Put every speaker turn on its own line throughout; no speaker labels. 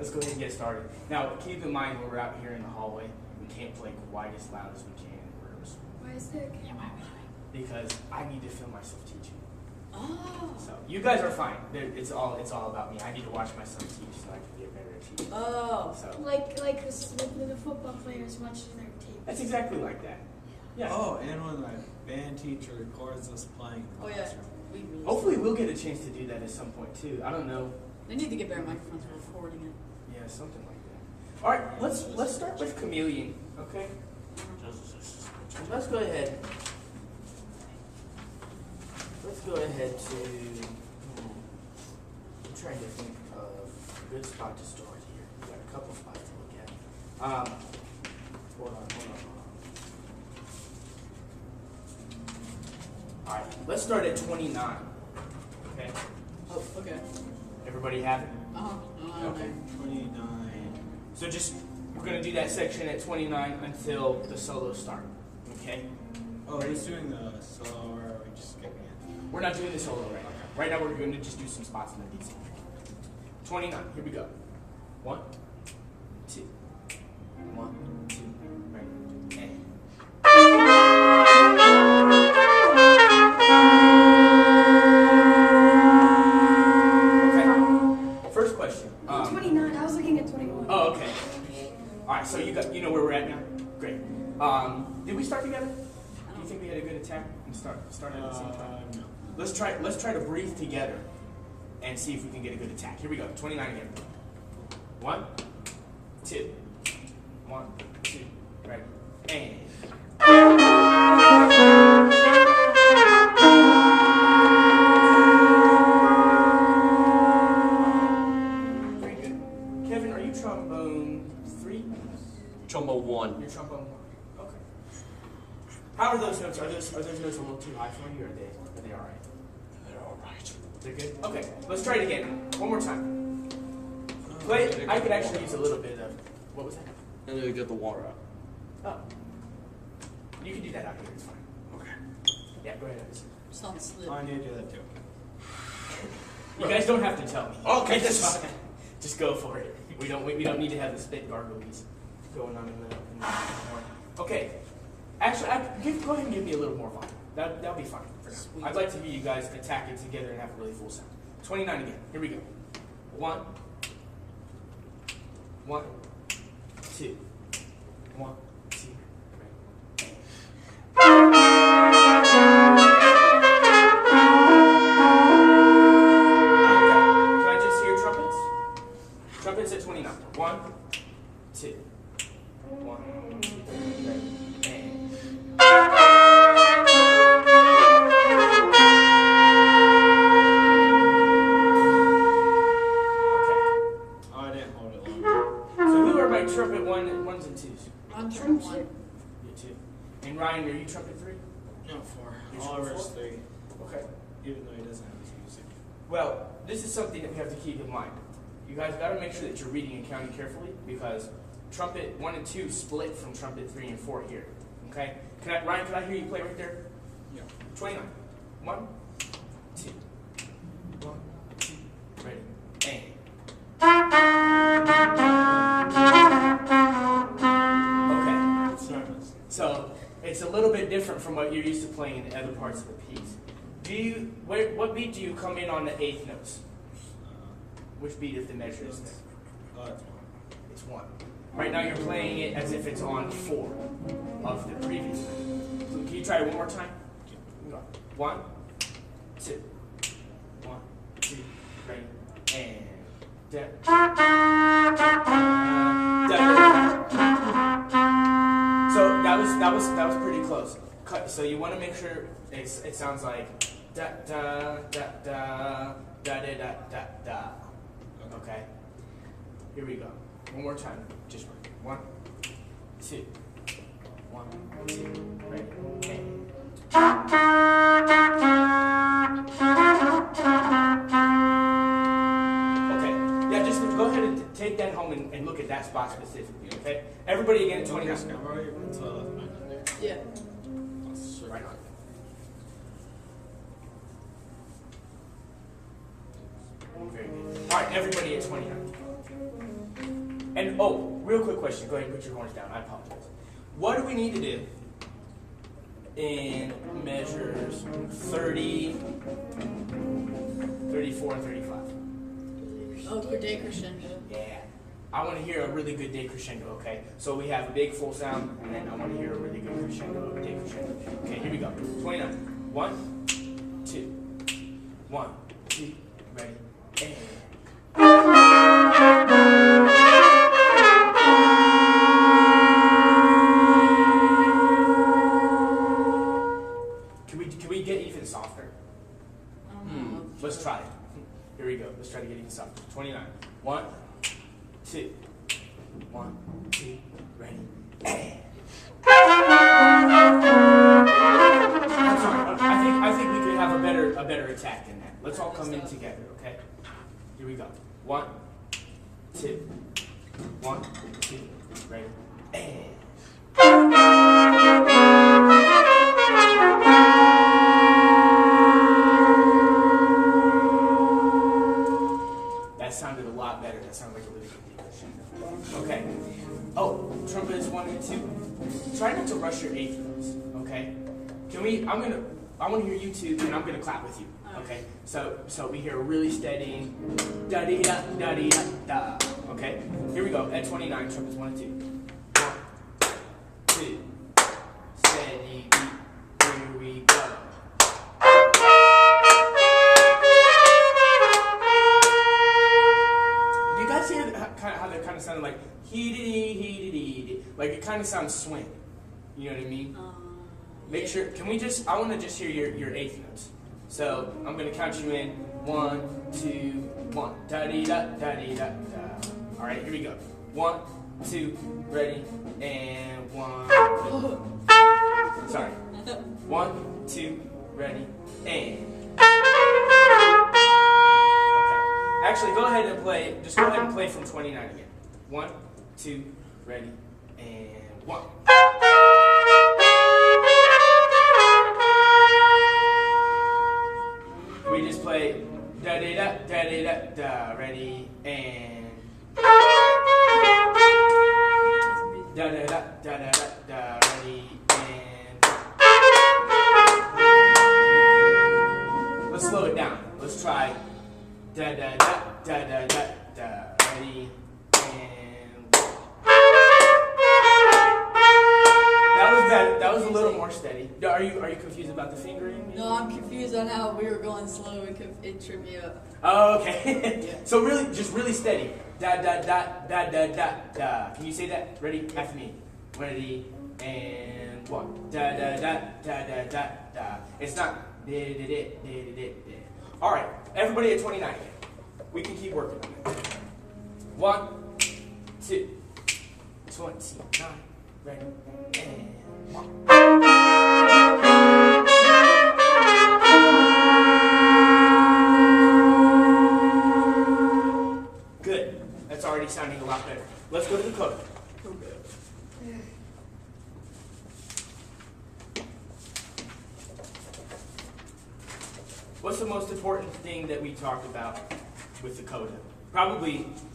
let's go ahead and get started. Now, keep in mind when we're out here in the hallway, we can't play quite as loud as we can in rooms.
Why is that?
Yeah, why? Because I need to film myself teaching.
Oh.
So you guys are fine. It's all about me. I need to watch myself teach so I can get better at teaching.
Oh.
So
Like the football players watching their team.
that's exactly like that. Yeah.
Oh, and when my band teacher records us playing in the
Oh yeah.
classroom.
Hopefully we'll get a chance to do that at some point too. I don't know.
They need to get better microphones for recording it.
Yeah, something like that. All right, let's start with chameleon. Okay. Let's go ahead. Let's go ahead to. I'm trying to think of a good spot to start here. We got a couple spots to look at. Hold on. All right, let's start at 29. Okay.
Oh, okay.
Everybody have it?
Okay.
29.
So we're going to do that section at 29 until the solos start. Okay?
Oh, are we doing the solo or are we just skipping it?
We're not doing the solo right now. Right now we're going to just do some spots in the beats. 29. Here we go. 1, 2. 1, 2. Ready. And. Okay. First question.
29. I was looking at 21.
Oh, okay. All right. So you know where we're at now. Great. Did we start together? Do you think we had a good attack and start at the same time?
No.
Let's try to breathe together and see if we can get a good attack. Here we go. 29 again. 1, 2. 1, 2. Ready. And. Very good. Kevin, are you trombone 3?
Trombone 1.
You're trombone 1. Okay. How are those notes? Are those notes a little too high for you, or are they all right?
They're all right.
They're good? Okay, let's try it again. One more time. Play. I could actually use a little bit of. What was that?
And then we get the water out.
Oh. You can do that out here. It's fine.
Okay.
Yeah, go ahead.
It's not slip.
Oh, I need to do that too.
You guys don't have to tell me.
Okay,
That's fine. Just go for it. We don't need to have the spit gargles going on in the morning. Okay. Actually, go ahead and give me a little more volume. That'll be fine for now.
Sweet.
I'd like to hear you guys attack it together and have a really full sound. 29 again. Here we go. 1, 1, 2, 1, 2, 3. Okay. Can I just hear trumpets? Trumpets at 29. 1, 2, 1, 2, 3, and. Trumpet ones and twos.
I'm trumpet 1.
You 2. And Ryan, are you trumpet 3?
No, 4.
You're
Oliver's
four?
3.
Okay.
Even though he doesn't have his music.
Well, this is something that we have to keep in mind. You guys got to make sure that you're reading and counting carefully because trumpet 1 and 2 split from trumpet 3 and 4 here. Okay? Ryan, can I hear you play right there?
Yeah.
29. 1, 2. 1, 2. Ready. And. So it's a little bit different from what you're used to playing in the other parts of the piece. What beat do you come in on the 8th notes? Which beat if the measure is there?
Oh, that's 1.
It's 1. Right now you're playing it as if it's on 4 of the previous note. So can you try it one more time? Go. 1, 2, 1, 2, ready, and. So that was pretty close. So you want to make sure it sounds like da da da da da da da da da. Okay. Here we go. One more time. Just 1, 2, 1, 2, ready, and. Go ahead and take that home and look at that spot specifically, okay? Everybody again, 29.
Yeah.
Right on. Very good. All right, everybody at 29. And oh, real quick question. Go ahead and put your horns down. I apologize. What do we need to do in measures 30, 34, and 35?
Oh, for decrescendo.
Yeah. I want to hear a really good decrescendo, okay? So we have a big full sound, and then I want to hear a really good crescendo of a decrescendo. Okay, here we go. 29. 1, 2, 1, 2, ready, and... Can we get even softer? Let's try it. Here we go. Let's try to get even softer. 29. 1, 2, 1, 2, ready, and... I'm sorry. I think we could have a better attack than that. Let's all come in together, okay? Here we go. 1, 2, 1, 2, ready, and... That sounded a lot better. That sounded like a really good decrescendo. Okay. Oh, trumpets 1 and 2. Try not to rush your eighth notes. Okay. Can we? I want to hear you two, and I'm gonna clap with you. Okay. So we hear a really steady da dee da da dee da da. Okay. Here we go. At 29, trumpets 1 and 2. 1, 2, steady beat. Here we go. Do you guys hear how that kind of sounded like hee-dee-dee, like it kind of sounds swing. You know what I mean? Make sure. Can we just? I want to just hear your eighth notes. So I'm gonna count you in. 1, 2, 1. Da dee da da dee da da. All right, here we go. 1, 2, ready, and 1. Sorry. 1, 2, ready, and. Actually, go ahead and play. Just go ahead and play from 29 again. 1, 2, ready, and 1. We just play da da da da da da da. Ready, and da da da da da da da. Ready, and let's slow it down. Let's try. Da da da da da da da. Ready, and that was a little more steady. Are you confused about the fingering?
No, I'm confused on how we were going slow. It tripped me up.
Oh, okay. So just really steady. Da da da da da da da. Can you say that? Ready? After me. Ready, and 1. Da da da da da da da. It's not. All right. Everybody at 29 again. We can keep working on it. 1, 2, 29. Ready, and 1. Good. That's already sounding a lot better. Let's go to the coda. What's the most important thing that we talked about with the coda?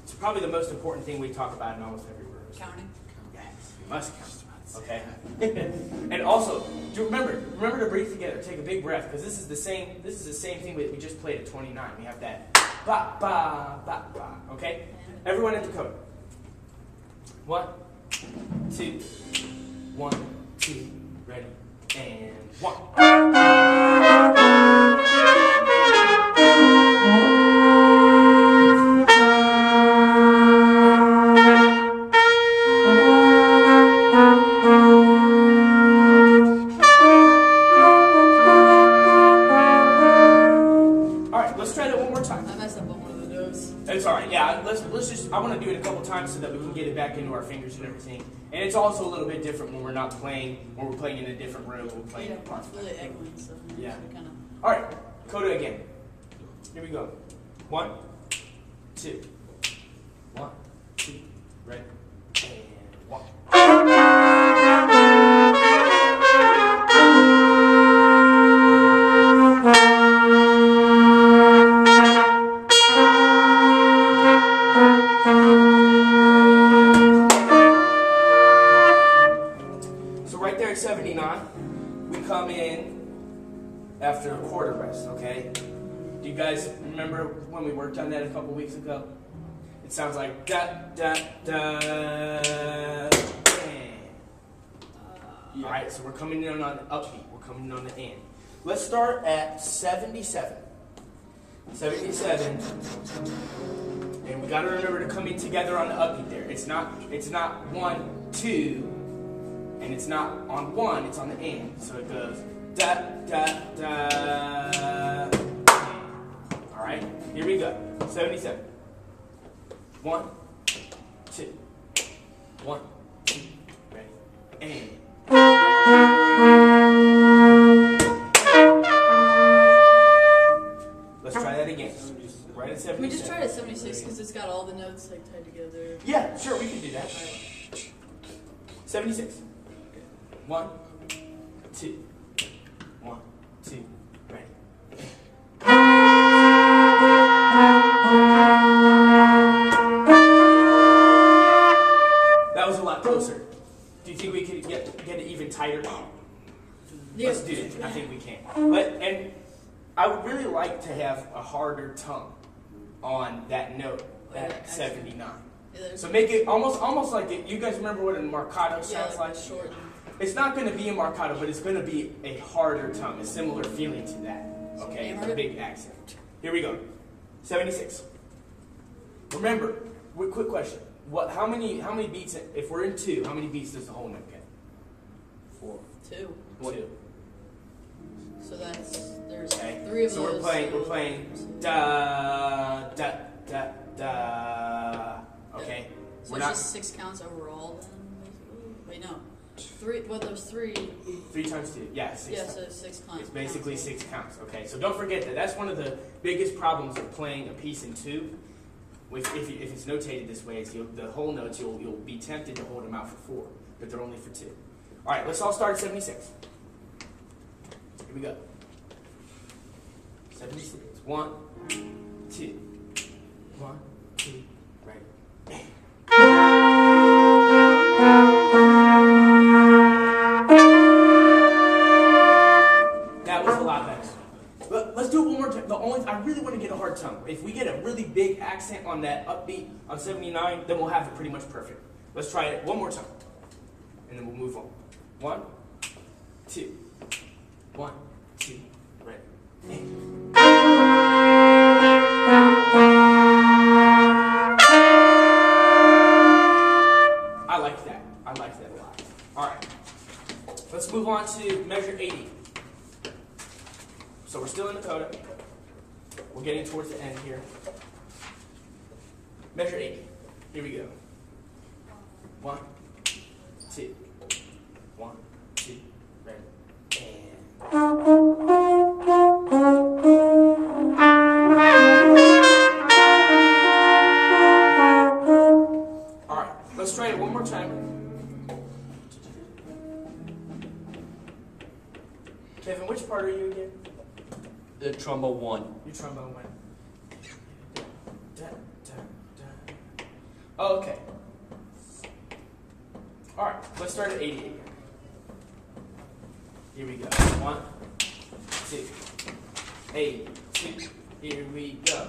It's probably the most important thing we talk about in almost every verse.
Counting.
Yes, we must count. Okay. And also, remember to breathe together. Take a big breath, because this is the same thing that we just played at 29. We have that ba ba ba ba. Okay. Everyone at the coda. 1, 2, 1, 2, ready, and 1. I want to do it a couple times so that we can get it back into our fingers and everything. And it's also a little bit different when we're playing in a different room. We're playing apart.
It's really echoing, so
yeah.
Kind of.
All right, coda again. Here we go. 1, 2, 1, 2, ready, and 1. come in after a quarter rest, okay? Do you guys remember when we worked on that a couple weeks ago? It sounds like da da da. All right, so we're coming in on the upbeat. We're coming in on the and. Let's start at 77. 77. And we got to remember to come in together on the upbeat there. It's not 1, 2, and it's not on 1. It's on the and. So it goes da da da. All right, here we go. 77. 1, 2, 1, 2, ready, and. Let's try that again. Right at 77.
We just tried at 76 because it's got all the notes like tied together.
Yeah, sure, we can do that. 76. 1, 2, 1, 2, ready. That was a lot closer. Do you think we could get it even tighter?
Yeah.
Let's do it. I think we can. And I would really like to have a harder tongue on that note at 79.
Yeah,
So make it almost like it. You guys remember what a marcato sounds like?
Short.
It's not going to be a marcato, but it's going to be a harder tongue, a similar feeling to that. Okay, it's a big accent. Here we go. 76. Remember, quick question. How many beats? If we're in 2, how many beats does the whole note get?
4. 2.
2.
So there's
Okay.
3 of
So
those.
we're playing da da da da. Okay.
So
We're
it's
not
just 6 counts overall then? Wait, no. 3. Well, there's 3.
3 times 2. Yeah, 6.
Yeah,
times.
so 6 counts.
It's basically 6 counts. Okay, so don't forget that. That's one of the biggest problems of playing a piece in 2. If it's notated this way, is the whole notes you'll be tempted to hold them out for 4, but they're only for 2. All right, let's all start at 76. Here we go. 76. 1, 2, 1, 2, ready. That was a lot better. Let's do it one more time. I really want to get a hard tongue. If we get a really big accent on that upbeat on 79, then we'll have it pretty much perfect. Let's try it one more time, and then we'll move on. 1, 2, 1, 2, ready. I like that. I like that a lot. All right. Let's move on to measure 80. So we're still in the coda. We're getting towards the end here. Measure 80. Here we go. 1, 2, 1, 2, ready, and. All right, let's try it one more time. Kevin, which part are you again?
The trombone 1.
Your trombone went. Oh, okay. All right, let's start at 88 again. Here we go. 1, 2, 82. Here we go.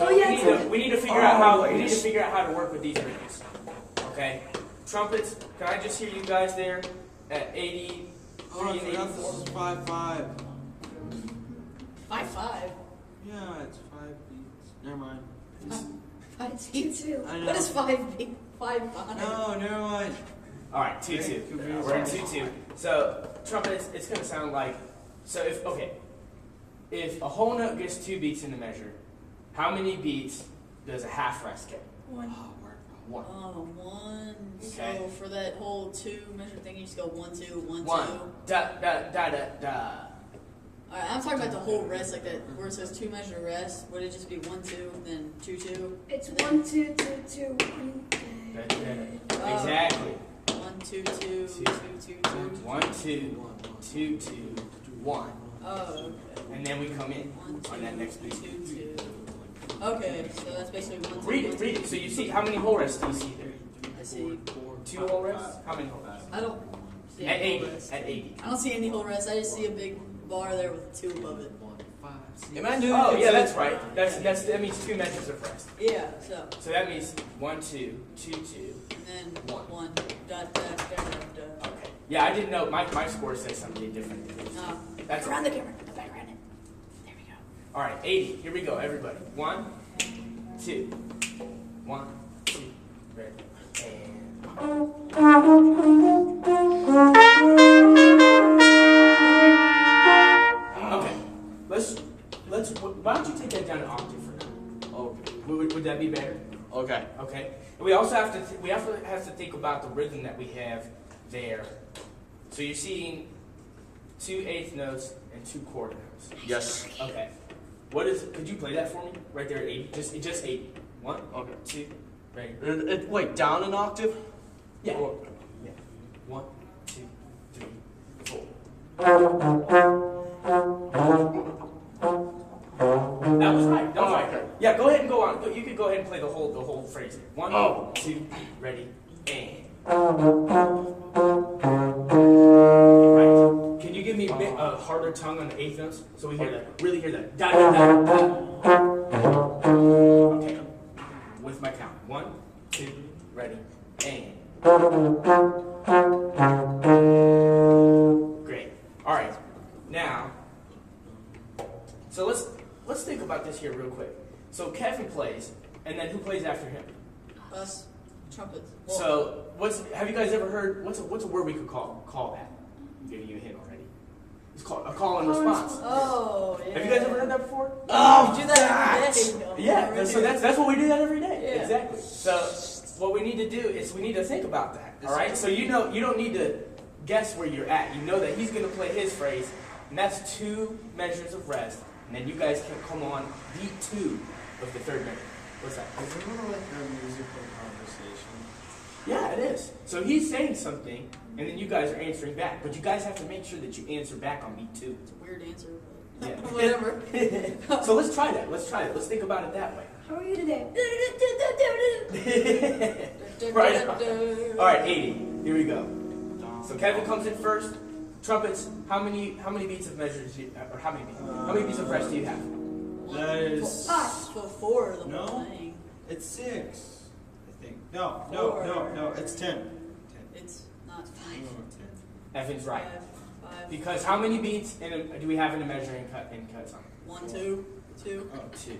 Okay. So we need to figure out how to work with these rhythms. Okay. Trumpets. Can I just hear you guys there at 80?
Oh, I forgot this is 5/5.
5/5.
Yeah, it's 5 beats. Never mind.
5 beats.
Two.
I know.
What is 5 beats? 5/5.
No, never mind.
All right, 2/2. We're in 2/2. So trumpet, it's going to sound like. So if a whole note gets 2 beats in the measure, how many beats does a half rest get?
1.
1.
1.
Okay.
So for that whole 2 measure thing, you just go 1, 2, 1, 2.
1. Da da da da da.
Alright, I'm talking about the whole rest, like that, where it says 2 measure rest. Would it just be 1, 2, then 2, 2?
It's 1, 2, 2, 2, 1.
Exactly.
1, 2, 2, 2, 2, 2.
1, 2, 2, 2, 1.
Oh, okay.
And then we come in
1, 2,
on that next beat.
2, 2. Okay, so that's basically 1, 2,
Read
1,
it,
2.
read it. So you see, how many whole rests do you see there?
I see.
2 whole rests? How many whole rests?
I don't see
At
any
80.
whole rest.
At 80.
I don't see any whole rest. I just see a big bar there with 2 above it.
Am I doing
Oh,
it?
yeah, that's right. That means 2 measures of rest.
Yeah,
So that means 1, 2, 2, 2.
and then
One.
1. Dot, dot, dot, dot, dot.
Okay. Yeah, I didn't know. My score says something different. That's
Around the camera. Back around it. There we go.
All right, 80. Here we go, everybody. 1, 2. 1, 2. Ready. And. Okay. Let's. Why don't you take that down an octave for now?
Okay.
Would that be better?
Okay.
Okay. And we also have to have to think about the rhythm that we have there. So you're seeing 2 eighth notes and 2 quarter notes.
Yes.
Okay. Could you play that for me? Right there at 80. Just 80. 1,
Okay.
2, ready.
Wait, down an octave?
Yeah.
Or-
Yeah. 1, 2, 3, 4. That was right. That was right. Yeah, go ahead and go on. You could go ahead and play the whole phrase. 1, 2, ready, and. Right. Can you give me a harder tongue on the eighth notes so we hear that? Really hear that. Da da da da. Okay. With my count. 1, 2, ready, and. Great. All right. Now. So let's think about this here real quick. So Kevin plays, and then who plays after him?
Us. Trumpets.
So have you guys ever heard what's a word we could call that? I'm giving you a hint already. It's called a call and response.
Oh, yeah.
Have you guys ever heard that before?
Oh, we do that every day.
Yeah, so that's what we do that every day.
Yeah.
Exactly. So what we need to do is we need to think about that. All right. So you don't need to guess where you're at. You know that he's going to play his phrase, and that's 2 measures of rest, and then you guys can come on beat 2 of the 3rd measure. What's that?
Is it more like a musical conversation?
Yeah, it is. So he's saying something, and then you guys are answering back. But you guys have to make sure that you answer back on beat 2.
It's a weird answer, but
Yeah.
whatever.
So let's try that. Let's think about it that way.
How are you today?
Right. All right, 80. Here we go. So Kevin comes in first. Trumpets. How many beats of measures? Or how many beats of rest do you have?
That is.
5.
So 4 of the
No.
whole thing.
It's 6, I think. No, it's 10.
It's not 5.
No, 10.
Evan's right.
5.
Because how many beats do we have in a measuring cut song?
1, 2, 2.
Oh, 2.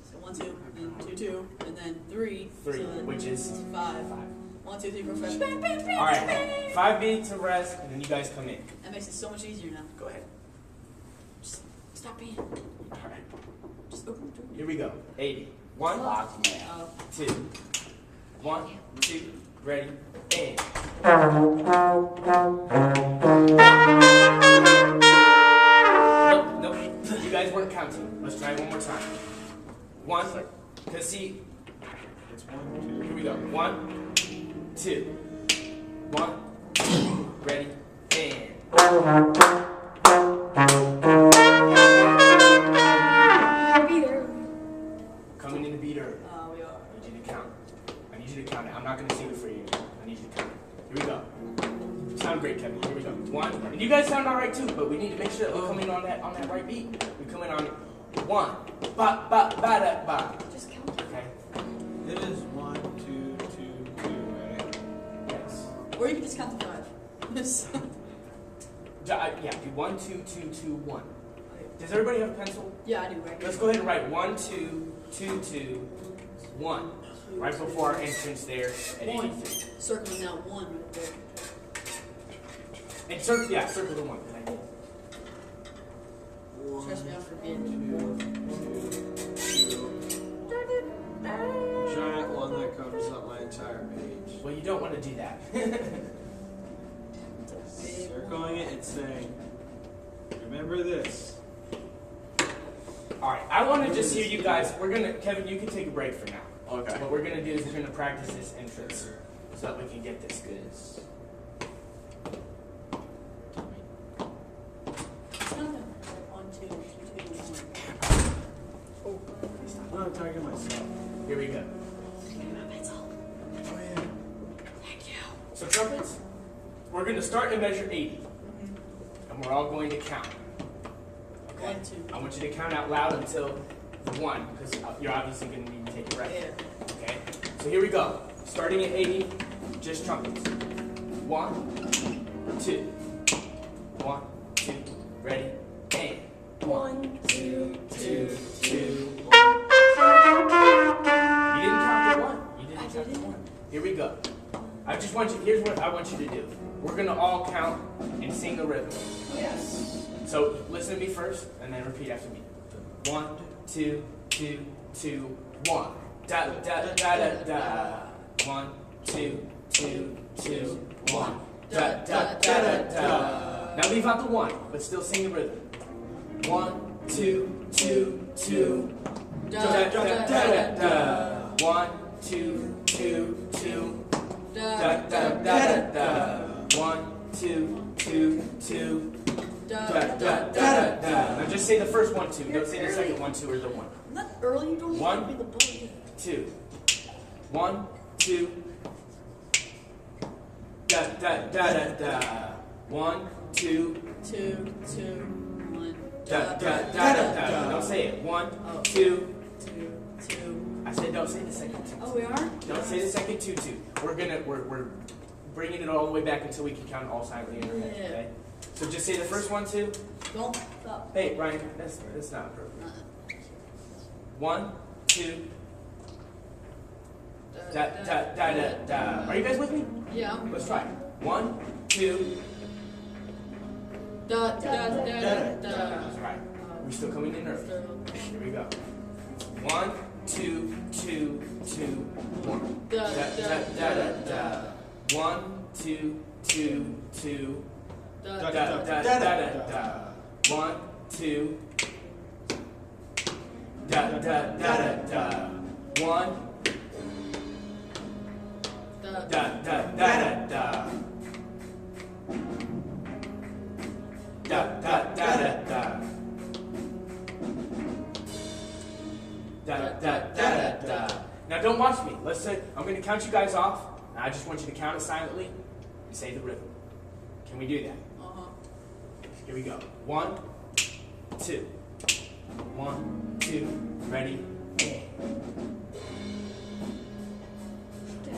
So 1, 2, and 2, 2, and then 3.
3,
so then
which is
5. 1, 2, 3, 4, 5. Bam, bam, bam,
all right.
bam.
5 beats of rest, and then you guys come in.
That makes it so much easier now.
Go ahead.
Just stop being.
All right.
Just open the door.
Here we go. 80. 1, 2. 1, 2, ready, and. Nope. You guys weren't counting. Let's try it one more time. 1, because see,
It's 1,
here we go. 1, 2. 1, 2, ready, and.
Beat early.
Coming in the beat early.
We are.
I need you to count. I need you to count it. I'm not going to sing it for you. I need you to count it. Here we go. You sound great, Kevin. Here we go. 1. And you guys sound all right too, but we need to make sure that we're coming on that right beat. We come in on 1. Ba ba ba da ba.
Just count.
Okay.
It is 1, 2, 2, 2, right?
Yes.
Or you can just count to 5.
Yeah. Do 1, 2, 2, 2, 1. Does everybody have a pencil?
Yeah, I do. Right.
Let's go ahead and write 1, 2, 2, 2, 1. Right before our entrance there at 83.
Circling out 1 right there.
And circle the 1. And I did.
Trust me, I'm forgetting.
2, giant one that covers up my entire page.
Well, you don't want to do that.
Circling it and saying, remember this.
All right, I want to just hear you guys. Kevin, you can take a break for now.
Okay.
What we're gonna do is we're gonna practice this entrance so that we can get this good.
It's not that much. 1, 2, 2, 2, 1. Oh.
So trumpets, we're going to start and measure 80. And we're all going to count. Okay?
1, 2.
I want you to count out loud until the 1, because you're obviously going to need to take a breath.
Yeah.
Okay? So here we go. Starting at 80, just trumpets. 1, 2. 1, 2. Ready? And 1, 2, 2, 2. You didn't count the 1. You didn't count the 1. Here we go. Here's what I want you to do. We're going to all count and sing the rhythm.
Yes.
So listen to me first and then repeat after me. 1, 2, 2, 2, 1. Da da da da da. 1, 2, 2, 2, 1. Da da da da da. Now leave out the 1, but still sing the rhythm. 1, 2, 2, 2. Da da da da da. 1, 2, 2, 2. Da da da da da. 1, 2, 2, 2. Da da da da da. Now just say the first 1, 2. Don't say the second 1, 2, or the 1.
Not early, you don't need
1,
to be the bully.
2. 1, 2. Da da da da da. 1, 2.
2, 2, 1.
Da da da da da. Don't say it. 1, 2.
2, 2.
I said don't say the second 2.
Oh, we are?
Don't say the second 2, 2. We're bringing it all the way back until we can count all silently in our head.
Yeah.
Okay. So just say the first 1, 2.
Don't stop.
Hey Ryan, that's not appropriate. 1, 2. Da da da da da. Are you guys with me?
Yeah.
Let's try. 1, 2.
Da da da da da.
That's right. We're still coming in early. Here we go. 1, 2, 2, 2, 1.
Da
Da da da da da. 1, 2, 2, 2.
da
Da da da da da da. 1, 2. Da da da da da. 1. Da da da da da. Da da da da da. Da da da da da. Now don't watch me. Let's say I'm going to count you guys off. And I just want you to count it silently and say the rhythm. Can we do that? Here we go. 1, 2. 1, 2. Ready? And.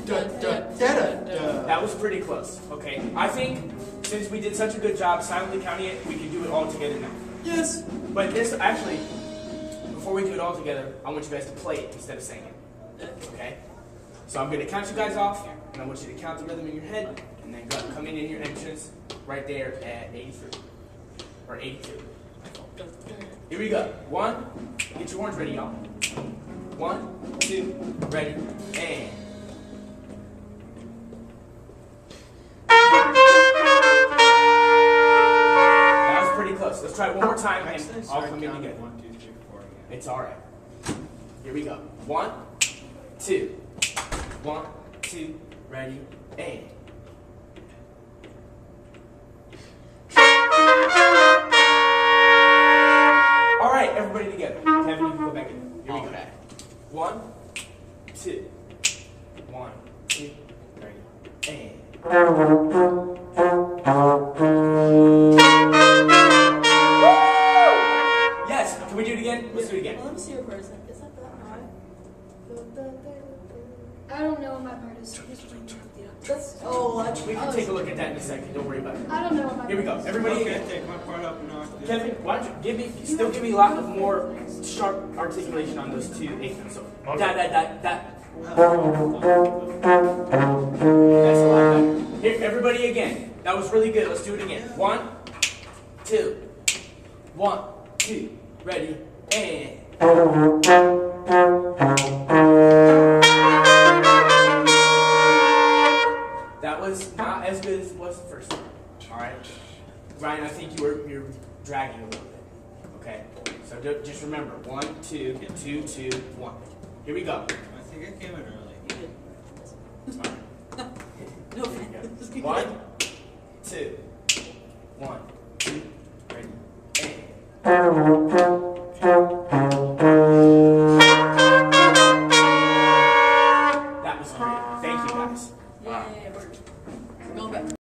Da da da da.
That was pretty close. Okay. I think since we did such a good job silently counting it, we can do it all together now.
Yes.
But this actually, before we do it all together, I want you guys to play it instead of saying it. Okay? So I'm going to count you guys off, and I want you to count the rhythm in your head, and then come in your entrance right there at 83. Or 82. Here we go. 1, get your horns ready, y'all. 1, 2, ready, and. That was pretty close. Let's try it one more time, and I'll come in together.
1, 2, 3, 4 again.
It's alright. Here we go. 1, 2. 1, 2, ready, and. Alright, everybody together. Kevin, you can go back in. Here we go. 1, 2. 1, 2, ready, and. Yes, can we do it again? Let's do it again.
Well, let me see your part. Is that that high?
I don't know what my part is.
That's, oh,
We can take a look at that in a second. Don't worry about it.
I don't know what my
Here we go.
part is.
Everybody
Okay,
again.
take my part up an octave.
Kevin, why don't you give me a lot of more sharp articulation on those 2 8s. So da da da da. That's a lot better. Here, everybody again. That was really good. Let's do it again. 1, 2. 1, 2. Ready, and. That was not as good as it was the first time. Alright? Ryan, I think you're dragging a little bit. Okay? So just remember 1, 2, 2, 2, 1. Here we go.
I think I came in early.
Alright.
No,
Here we go. 1, 2. 1, 2, ready, and. That was great. Thank you guys. Wow.
Yay, we're going back.